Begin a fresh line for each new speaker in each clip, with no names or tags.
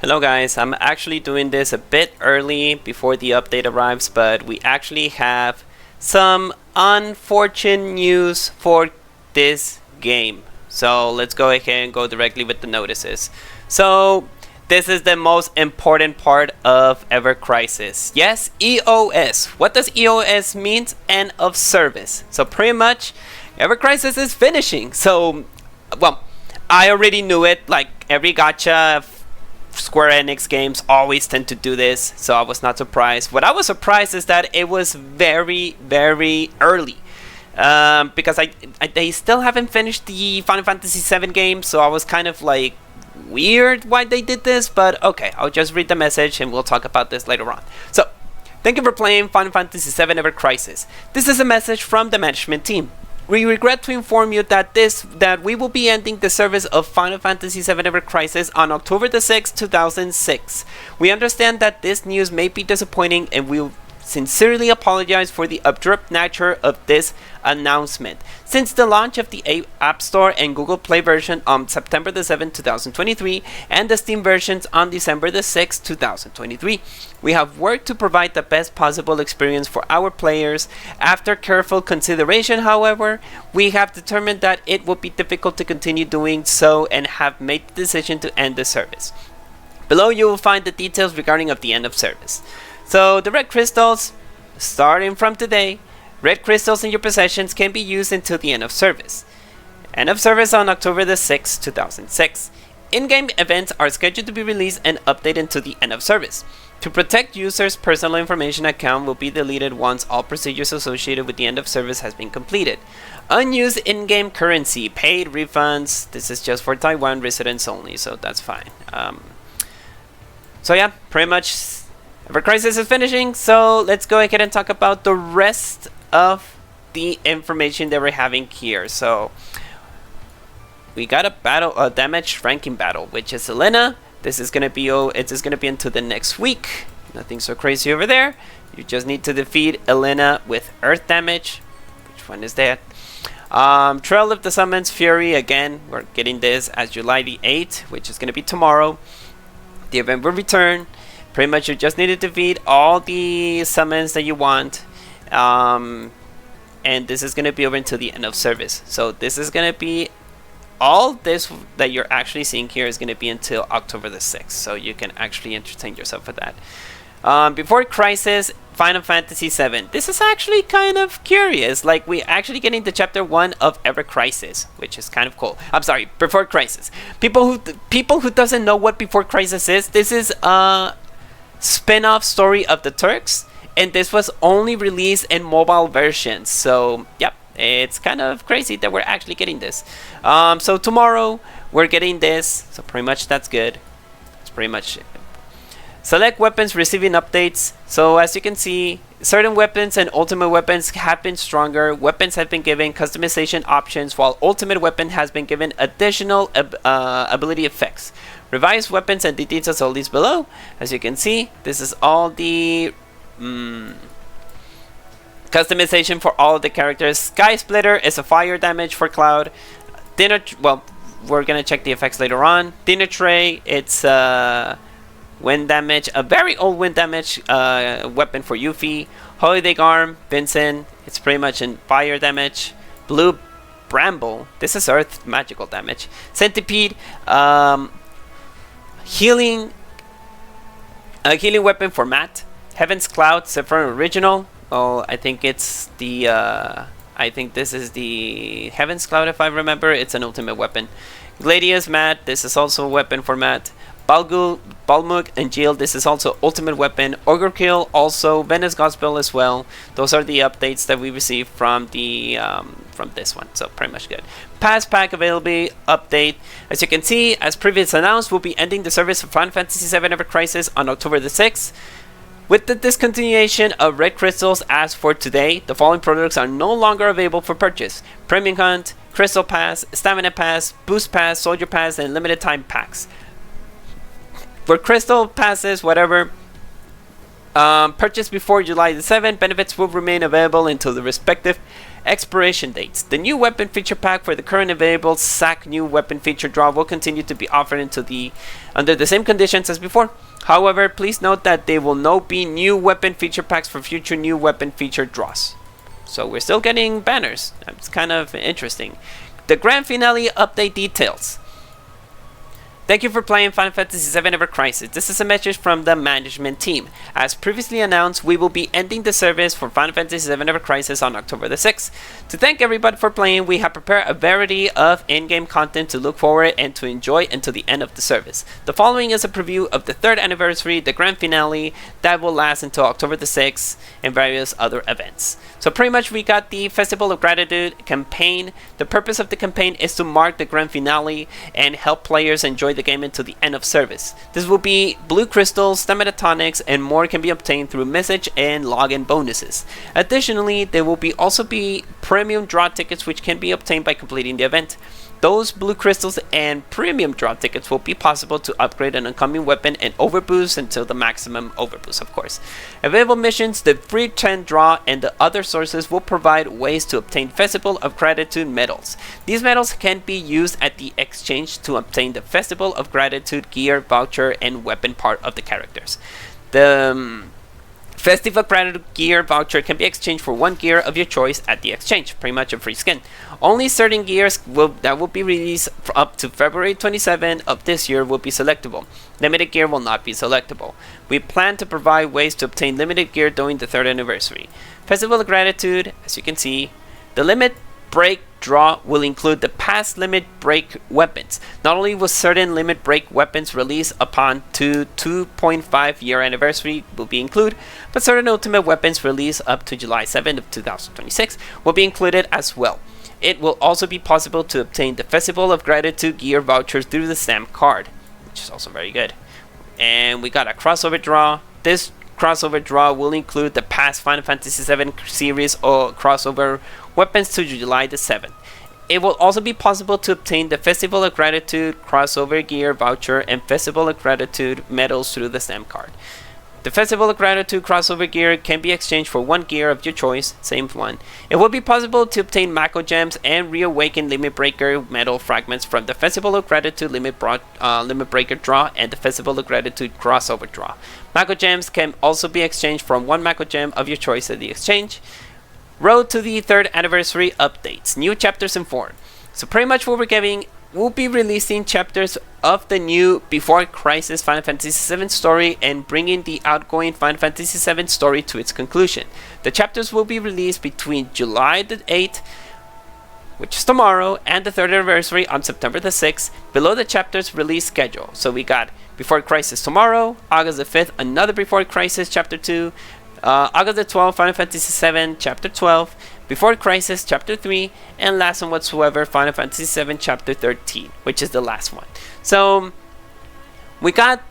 Hello guys, I'm actually doing this a bit early before the update arrives, but we actually have some unfortunate news for this game. So let's go ahead and go directly with the notices. So this is the most important part of Ever Crisis. Yes, EoS. What does EoS mean? End of service. So pretty much Ever Crisis is finishing. So, well, I already knew it. Like every gacha Square Enix games always tend to do this, so I was not surprised. What I was surprised is that it was very early, because they still haven't finished the Final Fantasy VII game, so I was kind of like weird why they did this, but okay, I'll just read the message and we'll talk about this later on. So, thank you for playing Final Fantasy VII Ever Crisis. This is a message from the management team. We regret to inform you that we will be ending the service of Final Fantasy VII Ever Crisis on October the 6th, 2006. We understand that this news may be disappointing and we sincerely apologize for the abrupt nature of this announcement. Since the launch of the App Store and Google Play version on September the 7th, 2023 and the Steam versions on December the 6th, 2023, we have worked to provide the best possible experience for our players. After careful consideration, however, we have determined that it would be difficult to continue doing so and have made the decision to end the service. Below you will find the details regarding of the end of service. So the red crystals, starting from today, red crystals in your possessions can be used until the end of service. End of service on October the 6th, 2006. In-game events are scheduled to be released and updated until the end of service. To protect users' personal information, account will be deleted once all procedures associated with the end of service has been completed. Unused in-game currency, paid refunds. This is just for Taiwan residents only, so that's fine. So yeah, pretty much Ever Crisis is finishing, so let's go ahead and talk about the rest of the information that we're having here. So we got a damage ranking battle, which is Elena. This is gonna be until the next week. Nothing so crazy over there. You just need to defeat Elena with earth damage. Which one is that? Trail of the Summons Fury, again, we're getting this as July the 8th, which is gonna be tomorrow. The event will return. Pretty much you just need to defeat all the summons that you want, and this is going to be over until the end of service. So this is going to be, all this that you're actually seeing here is going to be until October the 6th, so you can actually entertain yourself with that. Before Crisis, Final Fantasy VII. This is actually kind of curious. Like, we actually get into chapter 1 of Ever Crisis, which is kind of cool. I'm sorry, Before Crisis. People who doesn't know what Before Crisis is, this is spin-off story of the Turks, and this was only released in mobile versions. So yep, it's kind of crazy that we're actually getting this. So tomorrow we're getting this, so pretty much that's good. That's pretty much it. Select weapons receiving updates. So as you can see, certain weapons and ultimate weapons have been stronger. Weapons have been given customization options, while ultimate weapon has been given additional ability effects. Revised weapons and the details all these below. As you can see, this is all the customization for all of the characters. Sky Splitter is a fire damage for Cloud. Well, we're gonna check the effects later on. Dinner Tray, it's wind damage, a very old wind damage weapon for Yuffie. Holiday Arm, Vincent, it's pretty much in fire damage. Blue Bramble, this is earth magical damage. Centipede, healing weapon for Matt. Heaven's Cloud, Sephiroth Original. Oh, I think it's the I think this is the Heaven's Cloud, if I remember. It's an ultimate weapon. Gladius Matt, this is also a weapon for Matt. Balmug and Jill, this is also ultimate weapon. Ogre Kill, also Venice Gospel as well. Those are the updates that we received from the from this one, so pretty much good. Pass pack availability update. As you can see, as previously announced, we'll be ending the service of Final Fantasy VII Ever Crisis on October the 6th. With the discontinuation of red crystals as for today, the following products are no longer available for purchase: Premium Hunt, Crystal Pass, Stamina Pass, Boost Pass, Soldier Pass, and limited time packs. For Crystal Passes, whatever, purchased before July the 7th, benefits will remain available until the respective Expiration dates. The new weapon feature pack for the current available SAC new weapon feature draw will continue to be offered under the same conditions as before. However, please note that there will not be new weapon feature packs for future new weapon feature draws. So we're still getting banners. It's kind of interesting. The grand finale update details. Thank you for playing Final Fantasy VII Ever Crisis. This is a message from the management team. As previously announced, we will be ending the service for Final Fantasy VII Ever Crisis on October the 6th. To thank everybody for playing, we have prepared a variety of in-game content to look forward and to enjoy until the end of the service. The following is a preview of the 3rd anniversary, the grand finale, that will last until October the 6th, and various other events. So pretty much we got the Festival of Gratitude campaign. The purpose of the campaign is to mark the grand finale and help players enjoy the game until the end of service. This will be blue crystals, stamina tonics, and more can be obtained through message and login bonuses. Additionally, there will also be premium draw tickets which can be obtained by completing the event. Those blue crystals and premium draw tickets will be possible to upgrade an incoming weapon and overboost until the maximum overboost, of course. Available missions, the free 10 draw, and the other sources will provide ways to obtain Festival of Gratitude medals. These medals can be used at the exchange to obtain the Festival of Gratitude gear, voucher, and weapon part of the characters. The Festival of Gratitude gear voucher can be exchanged for 1 gear of your choice at the exchange, pretty much a free skin. Only certain gears that will be released up to February 27 of this year will be selectable. Limited gear will not be selectable. We plan to provide ways to obtain limited gear during the 3rd anniversary. Festival of Gratitude, as you can see, the limit break draw will include the past limit break weapons. Not only will certain limit break weapons released upon 2.5 year anniversary will be included, but certain ultimate weapons released up to July 7th of 2026 will be included as well. It will also be possible to obtain the Festival of Gratitude gear vouchers through the stamp card, which is also very good. And we got a crossover draw. This crossover draw will include the past Final Fantasy VII series or crossover weapons to July the 7th. It will also be possible to obtain the Festival of Gratitude crossover gear voucher and Festival of Gratitude medals through the stamp card. The Festival of Gratitude crossover gear can be exchanged for 1 gear of your choice, same one. It will be possible to obtain Mako Gems and Reawaken Limit Breaker medal fragments from the Festival of Gratitude Limit Breaker draw and the Festival of Gratitude crossover draw. Mako Gems can also be exchanged from 1 Mako Gem of your choice at the exchange. Road to the 3rd anniversary updates. New chapters and 4. So pretty much what we're getting, we'll be releasing chapters of the new Before Crisis Final Fantasy VII story and bringing the outgoing Final Fantasy VII story to its conclusion. The chapters will be released between July the 8th, which is tomorrow, and the 3rd anniversary on September the 6th, below the chapter's release schedule. So we got Before Crisis tomorrow, August the 5th, another Before Crisis Chapter 2, August the 12th, Final Fantasy VII Chapter 12, Before Crisis Chapter 3, and last one whatsoever, Final Fantasy VII Chapter 13, which is the last one. So we got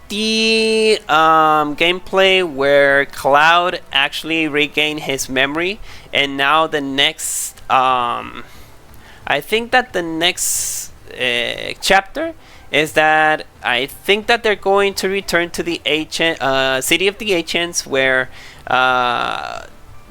the gameplay where Cloud actually regained his memory, and now the next I think that the next chapter is that I think that they're going to return to the city of the ancients, where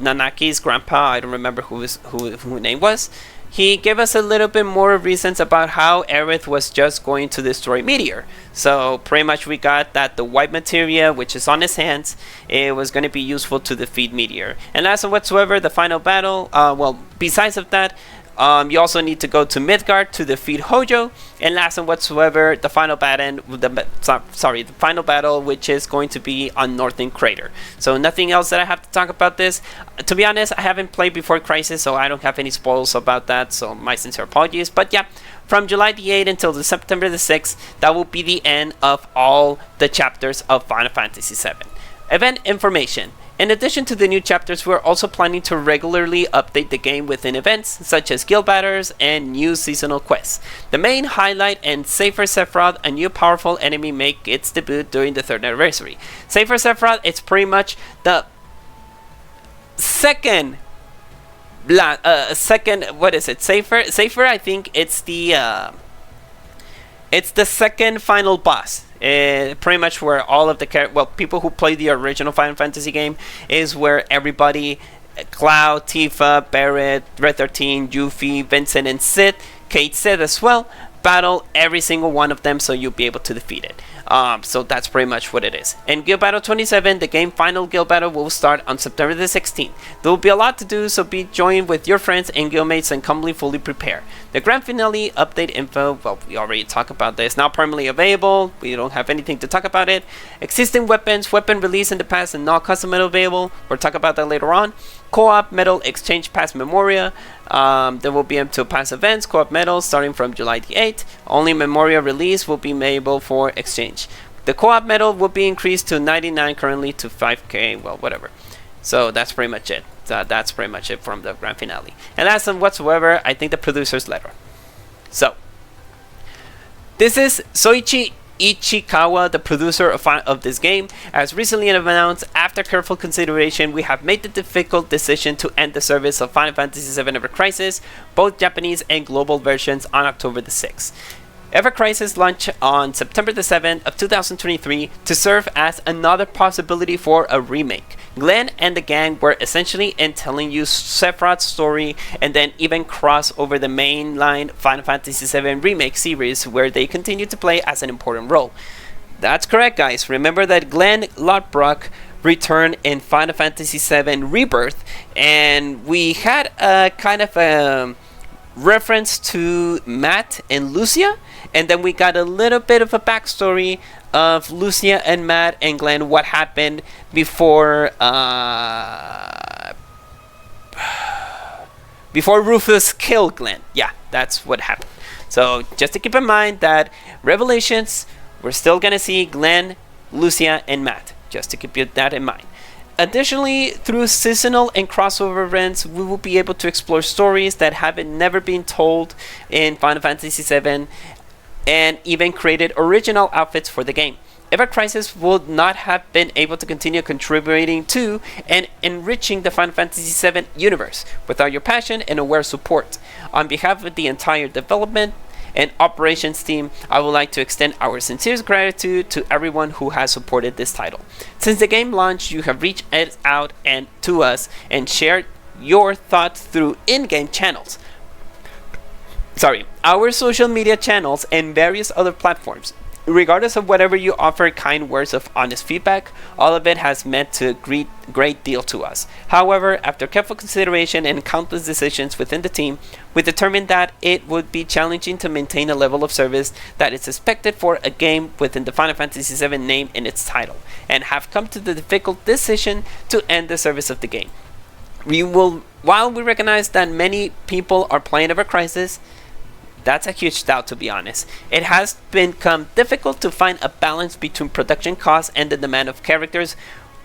Nanaki's grandpa, I don't remember who his name was, he gave us a little bit more reasons about how Aerith was just going to destroy Meteor. So pretty much we got that the white materia, which is on his hands, it was going to be useful to defeat Meteor. And last and whatsoever, the final battle, well, besides of that, you also need to go to Midgard to defeat Hojo, and last and whatsoever, the final battle, the final battle, which is going to be on Northern Crater. So nothing else that I have to talk about this. To be honest, I haven't played Before Crisis, so I don't have any spoils about that, so my sincere apologies. But yeah, from July the 8th until the September the 6th, that will be the end of all the chapters of Final Fantasy VII. Event information. In addition to the new chapters, we're also planning to regularly update the game within events such as guild battles and new seasonal quests. The main highlight and Safer Sephiroth, a new powerful enemy, make its debut during the 3rd anniversary. Safer Sephiroth, it's pretty much the second, what is it? Safer, I think it's the second final boss. Pretty much where all of the people who play the original Final Fantasy game is where everybody Cloud, Tifa, Barret, Red 13, Yuffie, Vincent, and Sid, Kate Sid as well. Battle every single one of them so you'll be able to defeat it. So that's pretty much what it is. In Guild Battle 27, the game final Guild Battle will start on September the 16th. There will be a lot to do, so be joined with your friends and guildmates and come fully prepared. The grand finale update info, well, we already talked about this, now permanently available. We don't have anything to talk about it. Existing weapons, weapon release in the past and not custom medal available. We'll talk about that later on. Co-op medal exchange pass memoria. There will be until past events, co-op medals starting from July the 8th. Only memoria release will be available for exchange. The co-op medal will be increased to 99 currently to 5k, well, whatever. So that's pretty much it. That's pretty much it from the grand finale. And that's whatsoever, I think, the producer's letter. So, this is Soichi Ichikawa, the producer of this game, has recently announced, after careful consideration, we have made the difficult decision to end the service of Final Fantasy VII Ever Crisis, both Japanese and global versions, on October the 6th. Ever Crisis launched on September the 7th of 2023 to serve as another possibility for a remake. Glenn and the gang were essentially in telling you Sephiroth's story and then even cross over the mainline Final Fantasy VII Remake series where they continue to play as an important role. That's correct, guys. Remember that Glenn Lodbrok returned in Final Fantasy VII Rebirth, and we had a kind of a reference to Matt and Lucia, and then we got a little bit of a backstory of Lucia and Matt and Glenn, what happened before Rufus killed Glenn. Yeah, that's what happened. So just to keep in mind that Revelations, we're still gonna see Glenn, Lucia, and Matt, just to keep that in mind. Additionally, through seasonal and crossover events, we will be able to explore stories that have never been told in Final Fantasy VII, and even created original outfits for the game. Ever Crisis would not have been able to continue contributing to and enriching the Final Fantasy VII universe without your passion and aware support. On behalf of the entire development and operations team, I would like to extend our sincerest gratitude to everyone who has supported this title. Since the game launch, you have reached out and to us and shared your thoughts through in-game channels. Our social media channels and various other platforms. Regardless of whatever you offer kind words of honest feedback, all of it has meant a great deal to us. However, after careful consideration and countless decisions within the team, we determined that it would be challenging to maintain a level of service that is expected for a game within the Final Fantasy VII name in its title, and have come to the difficult decision to end the service of the game. While we recognize that many people are playing Ever Crisis, that's a huge doubt, to be honest. It has become difficult to find a balance between production costs and the demand of characters,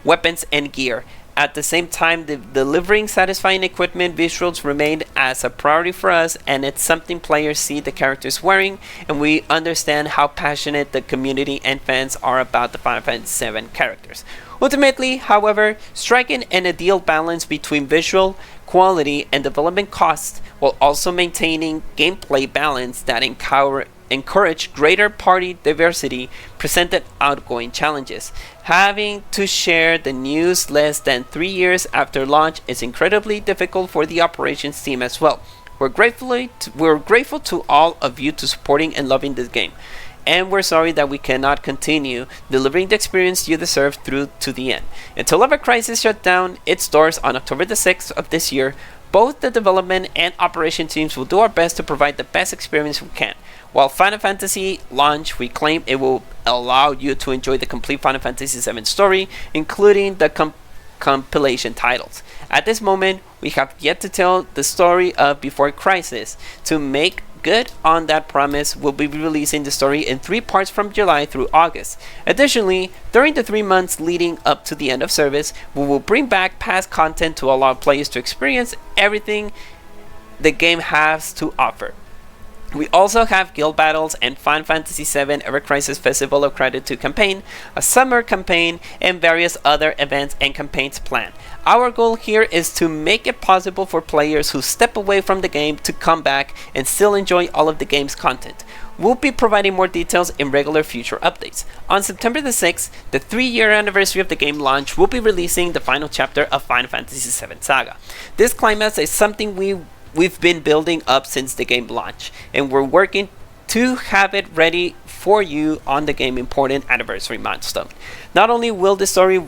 weapons, and gear. At the same time, delivering satisfying equipment visuals remained as a priority for us, and it's something players see the characters wearing, and we understand how passionate the community and fans are about the Final Fantasy VII characters. Ultimately, however, striking an ideal balance between visual quality and development costs, while also maintaining gameplay balance that encourage greater party diversity, presented outgoing challenges. Having to share the news less than 3 years after launch is incredibly difficult for the operations team as well. We're grateful to all of you to supporting and loving this game, and we're sorry that we cannot continue delivering the experience you deserve through to the end. Until Ever Crisis shut down its doors on October the 6th of this year, both the development and operation teams will do our best to provide the best experience we can. While Final Fantasy launch, we claim it will allow you to enjoy the complete Final Fantasy VII story, including the compilation titles. At this moment, we have yet to tell the story of Before Crisis. To make good on that promise, we'll be releasing the story in 3 parts from July through August. Additionally, during the 3 months leading up to the end of service, we will bring back past content to allow players to experience everything the game has to offer. We also have guild battles and Final Fantasy VII Ever Crisis Festival of Gratitude campaign, a summer campaign, and various other events and campaigns planned. Our goal here is to make it possible for players who step away from the game to come back and still enjoy all of the game's content. We'll be providing more details in regular future updates. On September the 6th, the 3-year anniversary of the game launch, we'll be releasing the final chapter of Final Fantasy VII Saga. This climax is something we've been building up since the game launch, and we're working to have it ready for you on the game important anniversary milestone. Not only will the story be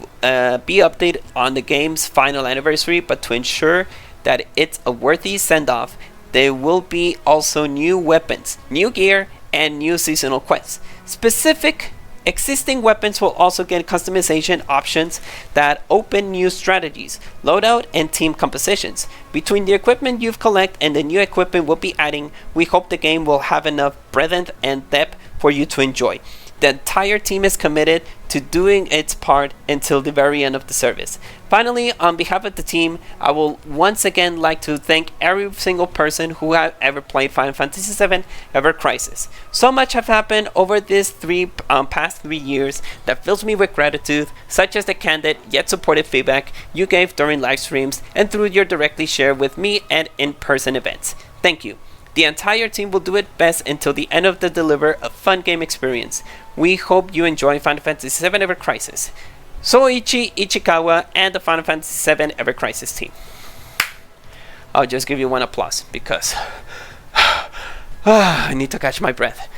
updated on the game's final anniversary, but to ensure that it's a worthy send-off, there will be also new weapons, new gear, and new seasonal quests. Specific existing weapons will also get customization options that open new strategies, loadout, and team compositions. Between the equipment you've collected and the new equipment we'll be adding, we hope the game will have enough breadth and depth for you to enjoy. The entire team is committed to doing its part until the very end of the service. Finally, on behalf of the team, I will once again like to thank every single person who have ever played Final Fantasy VII Ever Crisis. So much have happened over these past 3 years that fills me with gratitude, such as the candid yet supportive feedback you gave during live streams and through your directly share with me at in-person events. Thank you. The entire team will do its best until the end of the deliver a fun game experience. We hope you enjoy Final Fantasy VII Ever Crisis. Soichi Ichikawa and the Final Fantasy VII Ever Crisis team. I'll just give you one applause because I need to catch my breath.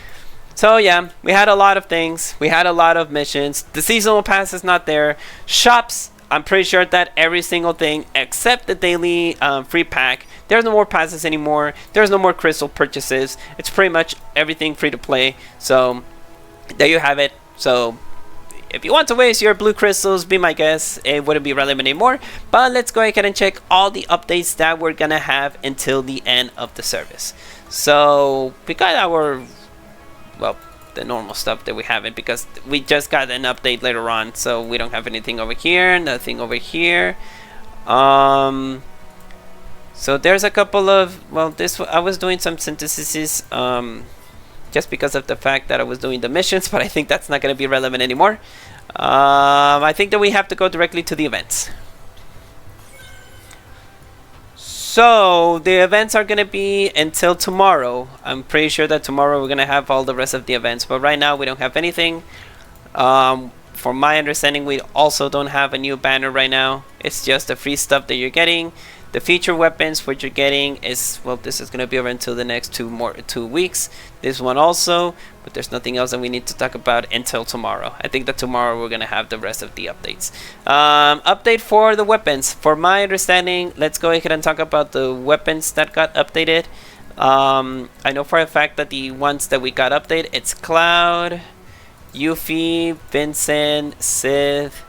So yeah, we had a lot of things. We had a lot of missions. The seasonal pass is not there. Shops, I'm pretty sure that every single thing except the daily free pack. There's no more passes anymore. There's no more crystal purchases. It's pretty much everything free to play. So there you have it. So if you want to waste your blue crystals, be my guest. It wouldn't be relevant anymore. But let's go ahead and check all the updates that we're gonna have until the end of the service. So we got our, well, the normal stuff that we haven't, because we just got an update later on. So we don't have anything over here, nothing over here. So there's a couple of, well, I was doing some synthesis just because of the fact that I was doing the missions, but I think that's not going to be relevant anymore. I think that we have to go directly to the events. So the events are going to be until tomorrow. I'm pretty sure that tomorrow we're going to have all the rest of the events, but right now we don't have anything. From my understanding, we also don't have a new banner right now. It's just the free stuff that you're getting. The feature weapons what you're getting is, well, this is going to be over until the next 2 weeks. This one also, but there's nothing else that we need to talk about until tomorrow. I think that tomorrow we're going to have the rest of the updates. Update for the weapons. For my understanding, let's go ahead and talk about the weapons that got updated. I know for a fact that the ones that we got updated, it's Cloud, Yuffie, Vincent, Sith,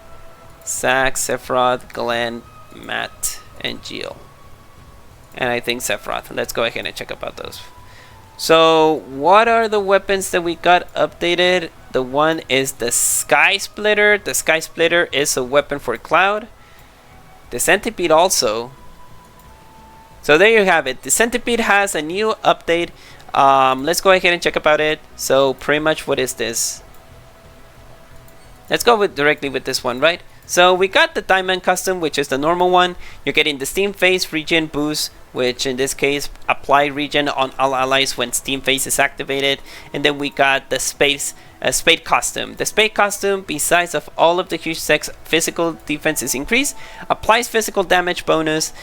Zack, Sephiroth, Glenn, Matt, and Jill, and I think Sephiroth. Let's go ahead and check about those. So what are the weapons that we got updated? The one is the Sky Splitter. The Sky Splitter is a weapon for Cloud. The Centipede also. So there you have it. The Centipede has a new update. Let's go ahead and check about it. So pretty much, what is this? Let's go directly with this one, right? So we got the Diamond Custom, which is the normal one. You're getting the Steam Phase Regen Boost, which in this case apply regen on all allies when Steam Phase is activated. And then we got the Spade Costume. The Spade Costume, besides of all of the huge sex physical defenses increase, applies physical damage bonus.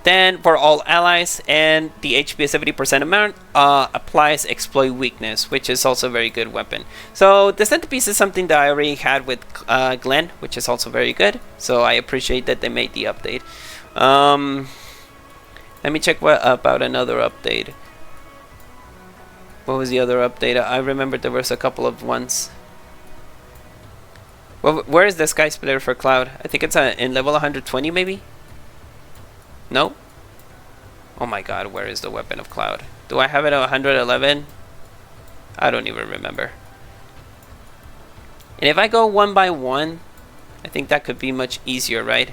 Then for all allies, and the HP is 70% amount, applies exploit weakness, which is also a very good weapon. So the Centipede is something that I already had with Glenn, which is also very good. So I appreciate that they made the update. Let me check what about another update. What was the other update? I remember there was a couple of ones. Well, where is the Sky Splitter for Cloud? I think it's in level 120 maybe? No? Oh my god, where is the weapon of Cloud? Do I have it at 111? I don't even remember. And if I go one by one, I think that could be much easier, right?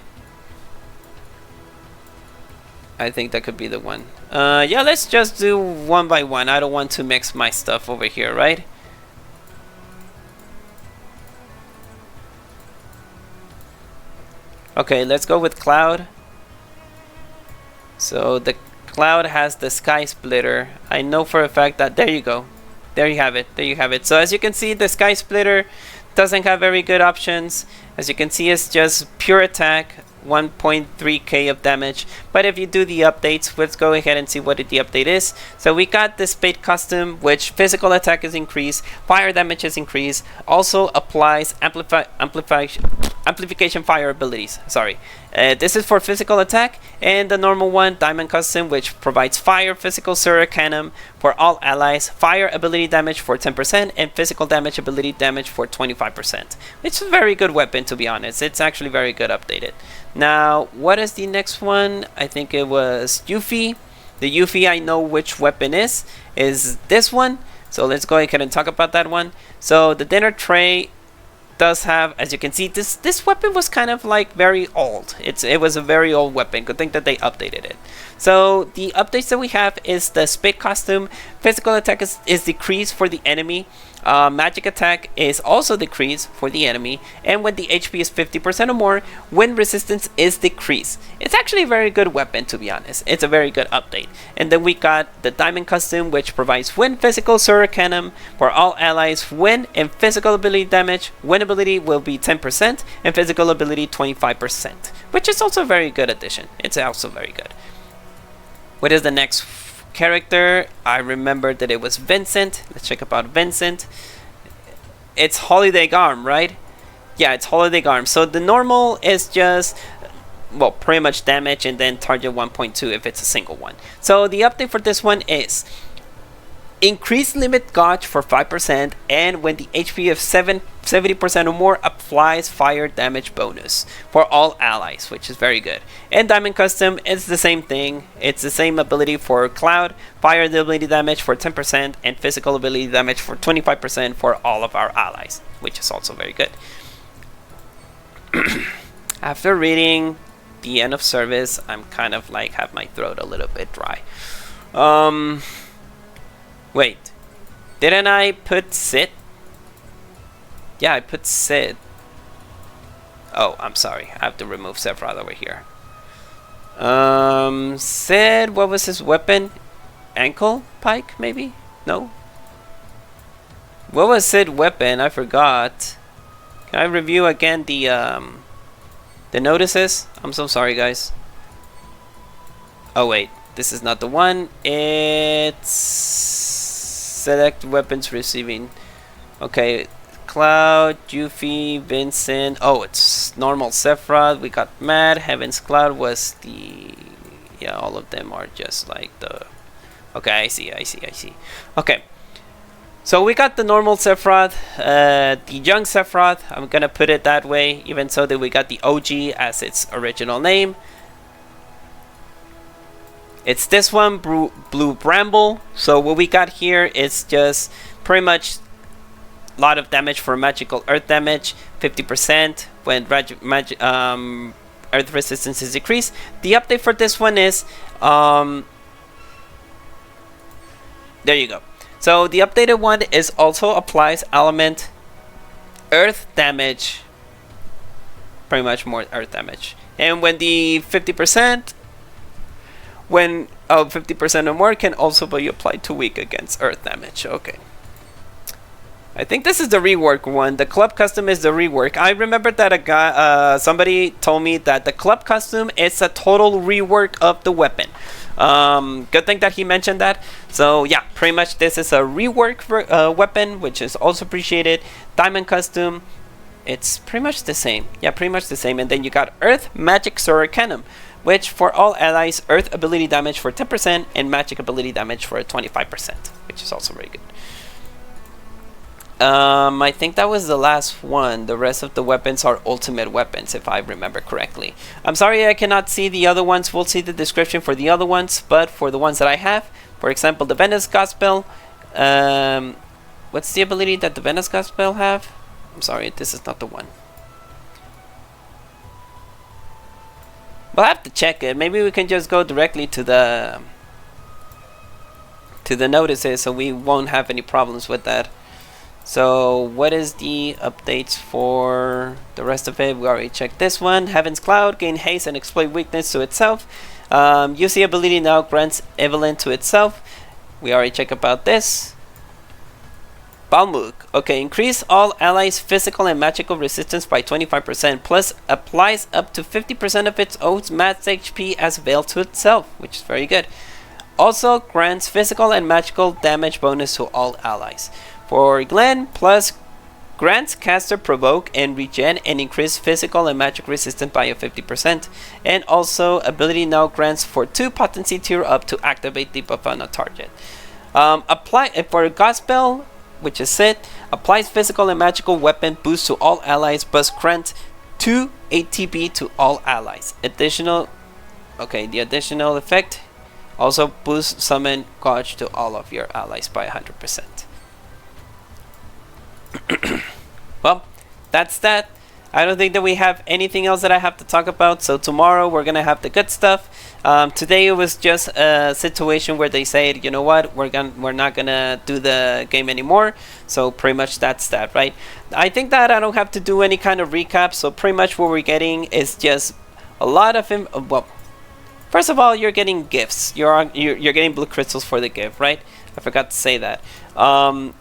I think that could be the one. Yeah, let's just do one by one. I don't want to mix my stuff over here, right? Okay, let's go with Cloud. So the Cloud has the Sky Splitter. I know for a fact that, there you go. There you have it. There you have it. So as you can see, the Sky Splitter doesn't have very good options. As you can see, it's just pure attack, 1.3k of damage. But if you do the updates, let's go ahead and see what the update is. So we got the Spade custom, which physical attack is increased, fire damage is increased, also applies amplification fire abilities. Sorry. This is for physical attack, and the normal one, Diamond Custom, which provides fire physical Sura Cannon for all allies, fire ability damage for 10%, and physical damage ability damage for 25%. It's a very good weapon, to be honest. It's actually very good updated. Now, what is the next one? I think it was Yuffie. The Yuffie, I know which weapon is this one. So let's go ahead and talk about that one. So the dinner tray does have, as you can see, this weapon was kind of like very old. It was a very old weapon. Good thing that they updated it. So the updates that we have is the Spade costume. Physical attack is decreased for the enemy. Magic attack is also decreased for the enemy, and when the HP is 50% or more, wind resistance is decreased. It's actually a very good weapon, to be honest. It's a very good update. And then we got the Diamond custom, which provides wind physical Sura Cannon for all allies, wind and physical ability damage. Wind ability will be 10% and physical ability 25%, which is also a very good addition. It's also very good. What is the next character? I remember that it was Vincent. Let's check about Vincent. It's Holiday Garm, right? Yeah, it's Holiday Garm. So the normal is just, well, pretty much damage and then target 1.2 if it's a single one. So the update for this one is increase limit gauge for 5%, and when the HP of 70% or more, applies fire damage bonus for all allies, which is very good. And Diamond custom is the same thing. It's the same ability for Cloud, fire ability damage for 10% and physical ability damage for 25% for all of our allies, which is also very good. After reading the end of service, I'm kind of like have my throat a little bit dry. Wait, didn't I put Sid? Yeah, I put Sid. Oh, I'm sorry. I have to remove Sephiroth over here. Sid, what was his weapon? Ankle pike, maybe? No? What was Sid's weapon? I forgot. Can I review again the notices? I'm so sorry, guys. Oh, wait. This is not the one. It's select weapons receiving. Okay, Cloud, Yuffie, Vincent. Oh, it's normal Sephiroth. We got Mad. Heaven's Cloud was the... Yeah, all of them are just like the... Okay, I see. Okay. So we got the normal Sephiroth, the young Sephiroth. I'm gonna put it that way, even so that we got the OG as its original name. It's this one, Blue Bramble. So what we got here is just pretty much a lot of damage for magical earth damage, 50% when earth resistance is decreased. The update for this one is, there you go. So the updated one is also applies element earth damage, pretty much more earth damage. And when the 50%, when 50% or more, can also be applied to weak against earth damage. Okay. I think this is the rework one. The club custom is the rework. I remember that a guy, somebody told me that the club custom is a total rework of the weapon. Good thing that he mentioned that. So yeah, pretty much this is a rework weapon, which is also appreciated. Diamond custom, it's pretty much the same. Yeah, pretty much the same. And then you got Earth Magic Sura Cannon, which for all allies, Earth ability damage for 10% and Magic ability damage for 25%, which is also very good. I think that was the last one. The rest of the weapons are ultimate weapons, if I remember correctly. I'm sorry I cannot see the other ones. We'll see the description for the other ones, but for the ones that I have, for example, the Venice Gospel. What's the ability that the Venice Gospel have? I'm sorry, this is not the one. We'll have to check it. Maybe we can just go directly to the notices, so we won't have any problems with that. So what is the updates for the rest of it? We already checked this one. Heaven's Cloud, gain haste and exploit weakness to itself. UC ability now grants equivalent to itself. We already checked about this. Balmuk. Okay, increase all allies' physical and magical resistance by 25%, plus applies up to 50% of its own max HP as veil to itself, which is very good. Also grants physical and magical damage bonus to all allies. For Glenn, plus grants caster provoke and regen and increase physical and magic resistance by a 50%. And also ability now grants for 2 potency tier up to activate debuff on a target. Apply for Gospel, which is it, applies physical and magical weapon boost to all allies, but grant 2 ATB to all allies. The additional effect also boosts summon gauge to all of your allies by 100%. Well, that's that. I don't think that we have anything else that I have to talk about. So tomorrow we're gonna have the good stuff. Today it was just a situation where they said, you know what, we're not gonna do the game anymore. So pretty much that's that, right? I think that I don't have to do any kind of recap. So pretty much what we're getting is just a lot of well, first of all, you're getting gifts. You're getting blue crystals for the gift, right? I forgot to say that.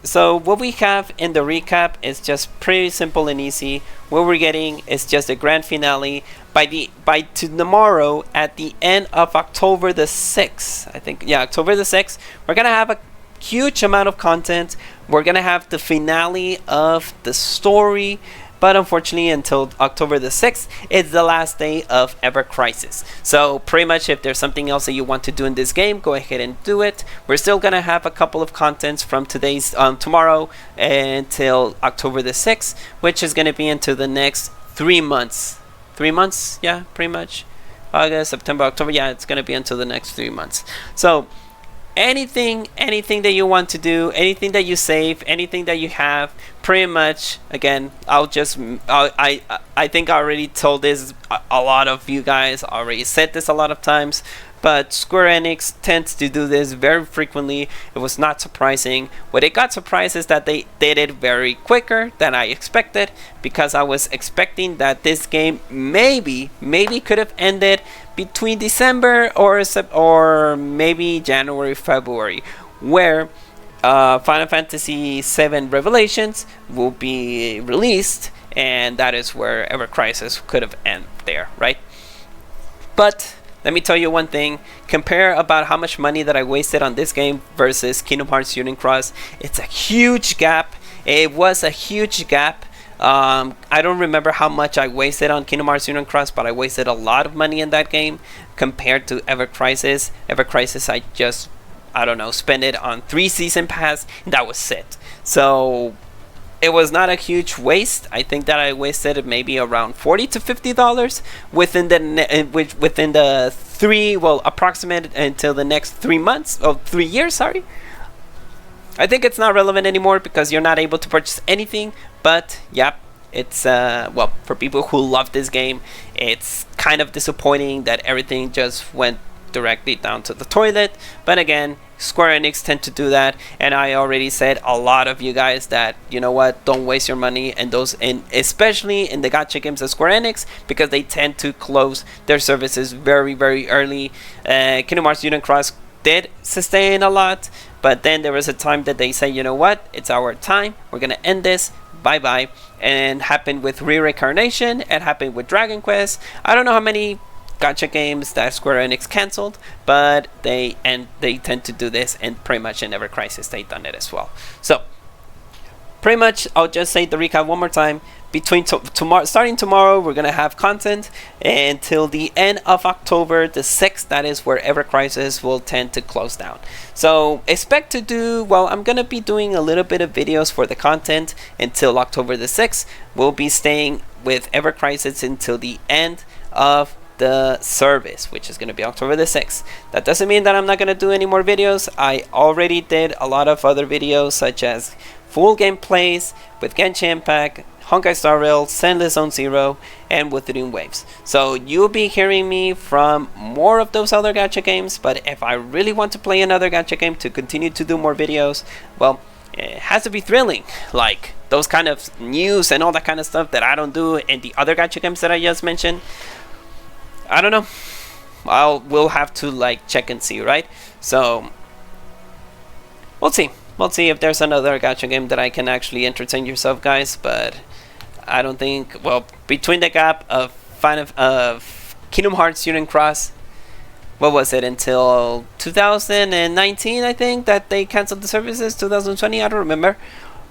So what we have in the recap is just pretty simple and easy. What we're getting is just a grand finale by tomorrow at the end of October the 6th. I think, yeah, October the 6th. We're gonna have a huge amount of content. We're gonna have the finale of the story. But unfortunately, until October the 6th, it's the last day of Ever Crisis. So pretty much if there's something else that you want to do in this game, go ahead and do it. We're still going to have a couple of contents from tomorrow until October the 6th, which is going to be into the next 3 months. 3 months? Yeah, pretty much. August, September, October. Yeah, it's going to be until the next 3 months. So anything that you want to do, anything that you save, anything that you have, pretty much, again, I think I already told this, a lot of you guys already said this a lot of times, but Square Enix tends to do this very frequently. It was not surprising. What it got surprised is that they did it very quicker than I expected, because I was expecting that this game maybe could have ended between December or maybe January, February, where Final Fantasy VII Revelations will be released, and that is where Ever Crisis could have ended there, right? But let me tell you one thing. Compare about how much money that I wasted on this game versus Kingdom Hearts Union Cross. It's a huge gap. It was a huge gap. I don't remember how much I wasted on Kingdom Hearts Union Cross, but I wasted a lot of money in that game compared to Ever Crisis. Ever Crisis, I don't know, spent it on 3 season pass, and that was it. So it was not a huge waste. I think that I wasted maybe around $40 to $50 within the approximate until the next 3 months, 3 years, sorry. I think it's not relevant anymore because you're not able to purchase anything, but yep, it's well, for people who love this game, it's kind of disappointing that everything just went directly down to the toilet. But again, Square Enix tend to do that, and I already said a lot of you guys that, you know what, don't waste your money and those, and especially in the gacha games of Square Enix, because they tend to close their services very early. Kingdom Hearts Union Cross did sustain a lot, but then there was a time that they say, you know what, it's our time, we're gonna end this, bye bye. And happened with Reincarnation, it happened with Dragon Quest. I don't know how many gacha games that Square Enix cancelled, but they tend to do this, and pretty much in Ever Crisis they done it as well. So pretty much, I'll just say the recap one more time. Between starting tomorrow, we're gonna have content until the end of October the 6th. That is where Ever Crisis will tend to close down. So expect to do, well, I'm gonna be doing a little bit of videos for the content until October the 6th. We'll be staying with Ever Crisis until the end of the service, which is going to be October the 6th. That doesn't mean that I'm not going to do any more videos. I already did a lot of other videos, such as full gameplays with Genshin Impact, Honkai Star Rail, Sendless Zone Zero, and Wuthering Waves. So you'll be hearing me from more of those other gacha games, but if I really want to play another gacha game to continue to do more videos, well, it has to be thrilling, like those kind of news and all that kind of stuff that I don't do in the other gacha games that I just mentioned. I don't know. we'll have to like check and see, right? So we'll see. We'll see if there's another gacha game that I can actually entertain yourself, guys. But I don't think. Well, between the gap of Kingdom Hearts Union Cross, what was it, until 2019, I think, that they canceled the services. 2020, I don't remember.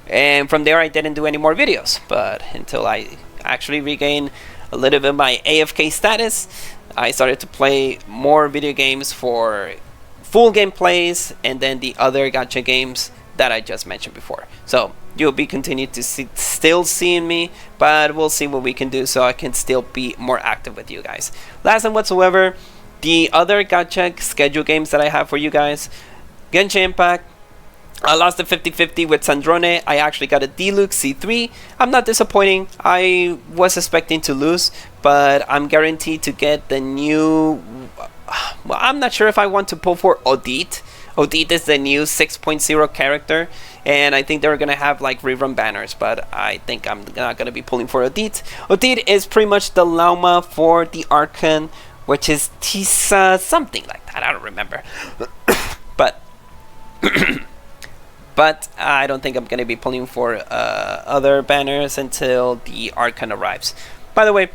And from there, I didn't do any more videos. But until I actually regained a little bit of my AFK status, I started to play more video games for full gameplays, and then the other gacha games that I just mentioned before. So you'll be continuing to still seeing me, but we'll see what we can do so I can still be more active with you guys. Last and whatsoever, the other gacha schedule games that I have for you guys: Genshin Impact. I lost the 50-50 with Sandrone. I actually got a Deluxe C3. I'm not disappointing. I was expecting to lose, but I'm guaranteed to get the new... Well, I'm not sure if I want to pull for Odit. Odit is the new 6.0 character, and I think they're going to have like rerun banners, but I think I'm not going to be pulling for Odit. Odit is pretty much the Lauma for the Archon, which is Tisa, something like that. I don't remember. But... But I don't think I'm going to be pulling for other banners until the Archon arrives. By the way,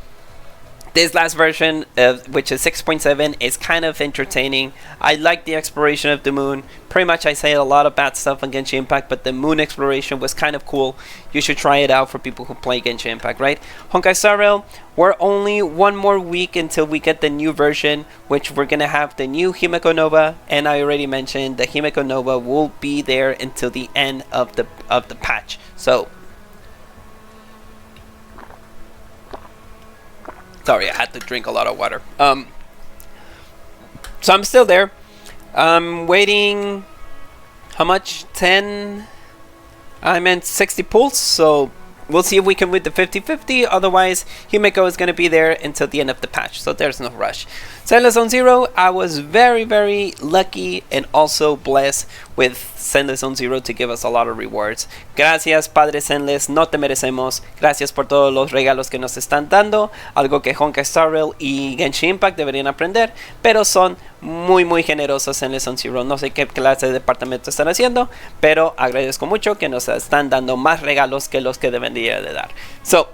this last version, which is 6.7, is kind of entertaining. I like the exploration of the moon. Pretty much I say a lot of bad stuff on Genshin Impact, but the moon exploration was kind of cool. You should try it out for people who play Genshin Impact, right? Honkai Star Rail, we're only one more week until we get the new version, which we're going to have the new Himeko Nova, and I already mentioned the Himeko Nova will be there until the end of the patch. So, sorry, I had to drink a lot of water. So I'm still there. I'm waiting. How much? 10? I meant 60 pulls. So we'll see if we can win the 50-50. Otherwise, Himeko is going to be there until the end of the patch. So there's no rush. Zenless Zone Zero, I was very, very lucky and also blessed with Zenless Zone Zero to give us a lot of rewards. Gracias, Padre Zenless, no te merecemos. Gracias por todos los regalos que nos están dando. Algo que Honkai Star Rail y Genshin Impact deberían aprender, pero son muy, muy generosos en Zenless Zone Zero. No sé qué clase de departamento están haciendo, pero agradezco mucho que nos están dando más regalos que los que debería de dar. So,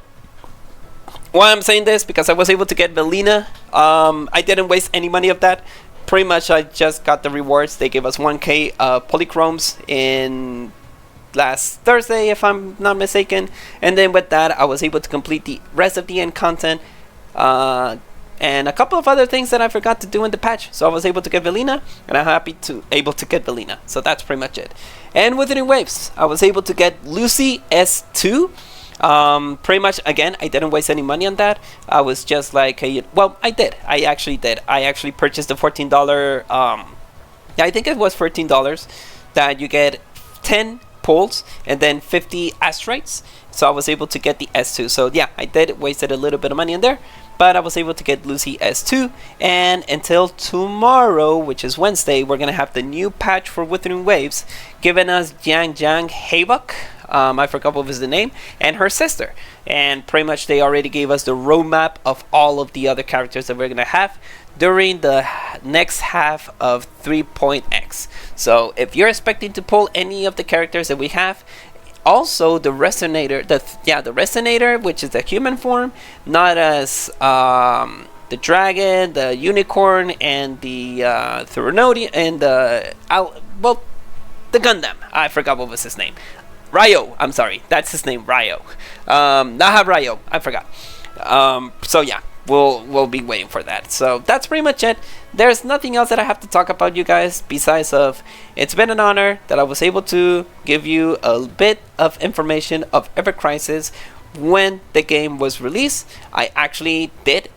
why I'm saying this, because I was able to get Velina. I didn't waste any money of that. Pretty much I just got the rewards. They gave us 1k polychromes in last Thursday, if I'm not mistaken. And then with that, I was able to complete the rest of the end content. And a couple of other things that I forgot to do in the patch. So I was able to get Velina, and I'm happy to able to get Velina. So that's pretty much it. And with the new waves, I was able to get Lucy S2. Pretty much, again, I didn't waste any money on that. I was just like, well, I did. I actually did. I actually purchased the $14, I think it was $14, that you get 10 pulls and then 50 asteroids. So I was able to get the S2. So yeah, I did wasted a little bit of money in there, but I was able to get Lucy S2. And until tomorrow, which is Wednesday, we're gonna have the new patch for Withering Waves, giving us Jiang Havok. I forgot what was the name, and her sister. And pretty much they already gave us the roadmap of all of the other characters that we're going to have during the next half of 3.x. So if you're expecting to pull any of the characters that we have, also the Resonator, the Resonator, which is the human form, not as the dragon, the unicorn, and the Thuronodian, and the Gundam. I forgot what was his name. Ryo, I'm sorry, that's his name, Ryo. Naha Ryo, I forgot. So yeah, we'll be waiting for that. So that's pretty much it. There's nothing else that I have to talk about, you guys, besides of it's been an honor that I was able to give you a bit of information of Ever Crisis when the game was released. I actually did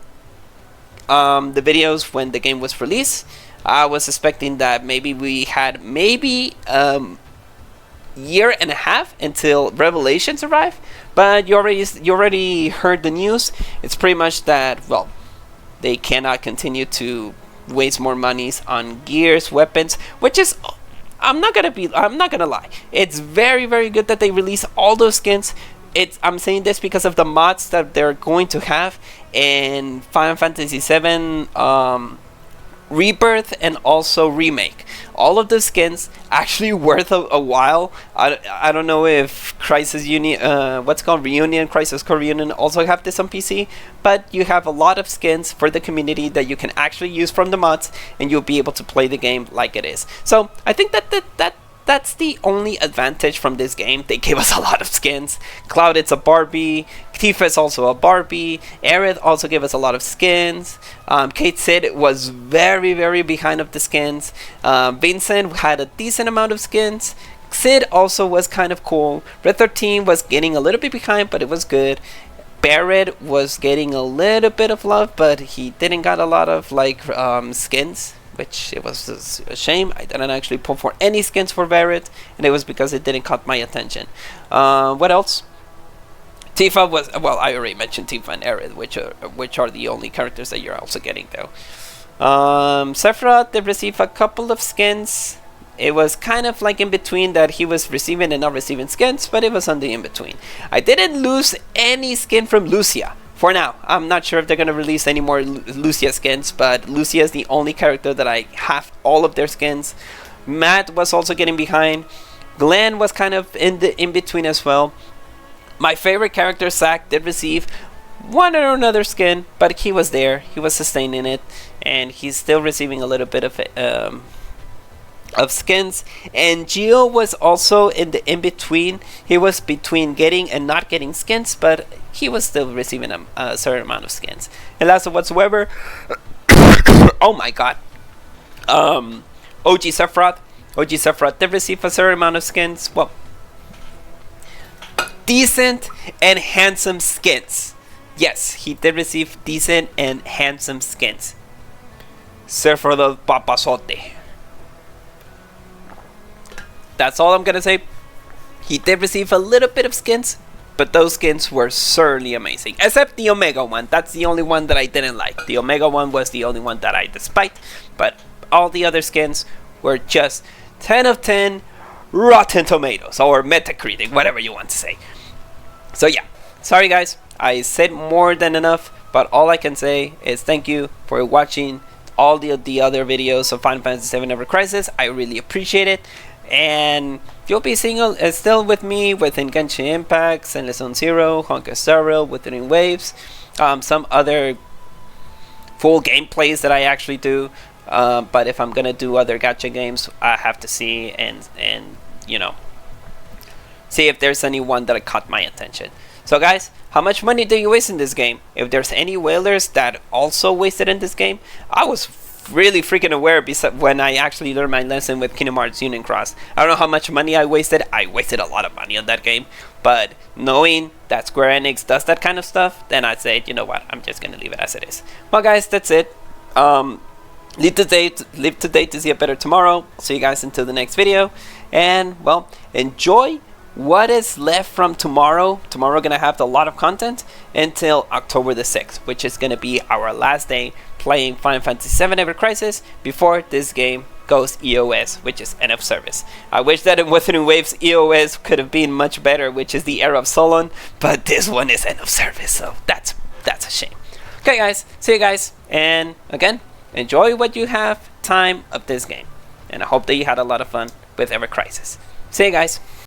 the videos when the game was released. I was expecting that maybe we had year and a half until Revelations arrive, but you already heard the news. It's pretty much that, well, they cannot continue to waste more monies on gears, weapons, which is, I'm not gonna lie, it's very, very good that they release all those skins. I'm saying this because of the mods that they're going to have in Final Fantasy VII Rebirth and also Remake. All of the skins actually worth a while. I don't know if Crisis Union, what's called Reunion, Crisis Core Reunion also have this on PC, but you have a lot of skins for the community that you can actually use from the mods, and you'll be able to play the game like it is. So I think that's the only advantage from this game. They gave us a lot of skins. Cloud, it's a Barbie. Tifa is also a Barbie. Aerith also gave us a lot of skins. Kate Sid was very behind of the skins. Vincent had a decent amount of skins. Sid also was kind of cool. Red 13 was getting a little bit behind, but it was good. Barrett was getting a little bit of love, but he didn't got a lot of like skins, which it was a shame. I didn't actually pull for any skins for Barrett, and it was because it didn't caught my attention. What else? Tifa was, well, I already mentioned Tifa and Aerith, which are the only characters that you're also getting though. Sephiroth did receive a couple of skins. It was kind of like in between that he was receiving and not receiving skins, but it was on the in between. I didn't lose any skin from Lucia. For now, I'm not sure if they're going to release any more Lucia skins, but Lucia is the only character that I have all of their skins. Matt was also getting behind. Glenn was kind of in between as well. My favorite character, Zack, did receive one or another skin, but he was there. He was sustaining it, and he's still receiving a little bit of skins. And Gio was also in the in between. He was between getting and not getting skins, but he was still receiving a certain amount of skins. And last of whatsoever, oh my god, OG Sephiroth did receive a certain amount of skins. Well, decent and handsome skins. Yes, he did receive decent and handsome skins. Sephiroth Papazote. That's all I'm gonna say. He did receive a little bit of skins, but those skins were certainly amazing. Except the Omega one. That's the only one that I didn't like. The Omega one was the only one that I despised. But all the other skins were just 10 of 10 Rotten Tomatoes. Or Metacritic, whatever you want to say. So yeah. Sorry guys. I said more than enough. But all I can say is thank you for watching all the other videos of Final Fantasy VII Ever Crisis. I really appreciate it. And you'll be seeing still with me within Genshin Impact, Zenless Zone Zero, Honkai Star Rail, Wuthering Waves, some other full gameplays that I actually do. But if I'm gonna do other gacha games, I have to see and you know, see if there's any one that caught my attention. So guys, how much money do you waste in this game? If there's any whalers that also wasted in this game, I was really freaking aware when I actually learned my lesson with Kingdom Hearts Union Cross. I don't know how much money I wasted. I wasted a lot of money on that game. But knowing that Square Enix does that kind of stuff, then I say, you know what, I'm just gonna leave it as it is. Well guys, that's it. Live today to see a better tomorrow. See you guys until the next video. And well, enjoy what is left from tomorrow. Tomorrow gonna have a lot of content until October the 6th, which is gonna be our last day playing Final Fantasy VII Ever Crisis before this game goes EoS, which is end of service. I wish that in Wuthering Waves EoS could have been much better, which is the era of Solon, but this one is end of service, so that's a shame. Okay guys, see you guys, and again, enjoy what you have time of this game, and I hope that you had a lot of fun with Ever Crisis. See you guys.